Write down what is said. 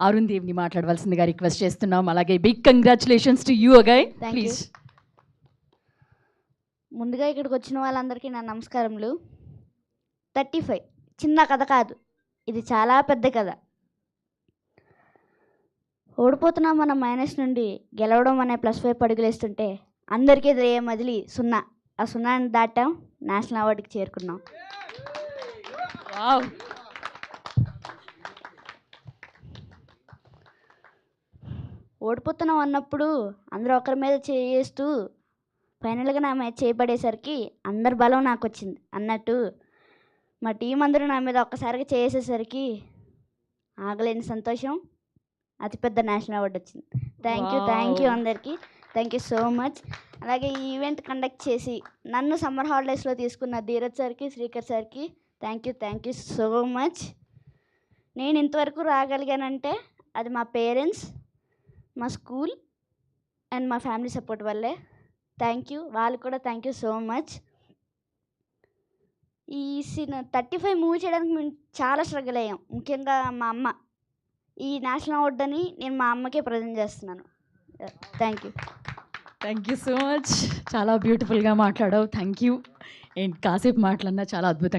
అరుణ్ దేవ్ని మాట్లాడవలసిందిగా రిక్వెస్ట్ చేస్తున్నాం. అలాగే big congratulations to you again. Please. ముందుగా ఇక్కడికి వచ్చిన వాళ్ళందరికీ నా నమస్కారములు. 35 చిన్న కథ కాదు, ఇది చాలా పెద్ద కథ. ఓడిపోతున్నాం మన మైనస్ నుండి గెలవడం అనే +5 అడుగులేస్తుంటే అందరికీ ఎదురయ్యే మజిలీ 0. ఆ 0ని దాటాం, నేషనల్ అవార్డుకి చేరుకున్నాం. వావ్. ఓడిపోతున్నాం అన్నప్పుడు అందరూ ఒకరి మీద చేస్తూ ఫైనల్గా నా మీద చేయబడేసరికి అందరి బలం నాకు వచ్చింది అన్నట్టు మా టీం అందరూ నా మీద ఒక్కసారిగా చేసేసరికి ఆగలేని సంతోషం, అతిపెద్ద నేషనల్ అవార్డు వచ్చింది. థ్యాంక్ యూ అందరికీ, థ్యాంక్ యూ సో మచ్. అలాగే ఈ ఈవెంట్ కండక్ట్ చేసి నన్ను సమ్మర్ హాలిడేస్లో తీసుకున్న ధీరజ్ సార్కి, శ్రీకర్ సార్కి థ్యాంక్ యూ సో మచ్. నేను ఇంతవరకు రాగలిగానంటే అది మా పేరెంట్స్, మా స్కూల్ అండ్ మా ఫ్యామిలీ సపోర్ట్ వల్లే. థ్యాంక్ యూ, వాళ్ళు కూడా థ్యాంక్ యూ సో మచ్. ఈ 35 మూవీ చేయడానికి మేము చాలా స్ట్రగుల్ అయ్యాం. ముఖ్యంగా మా అమ్మ. ఈ నేషనల్ అవార్డు అని నేను మా అమ్మకే ప్రజెంట్ చేస్తున్నాను. Thank you so much. చాలా బ్యూటిఫుల్గా మాట్లాడావు. Thank you. అండ్ కాసేపు మాట్లాడినా చాలా అద్భుతంగా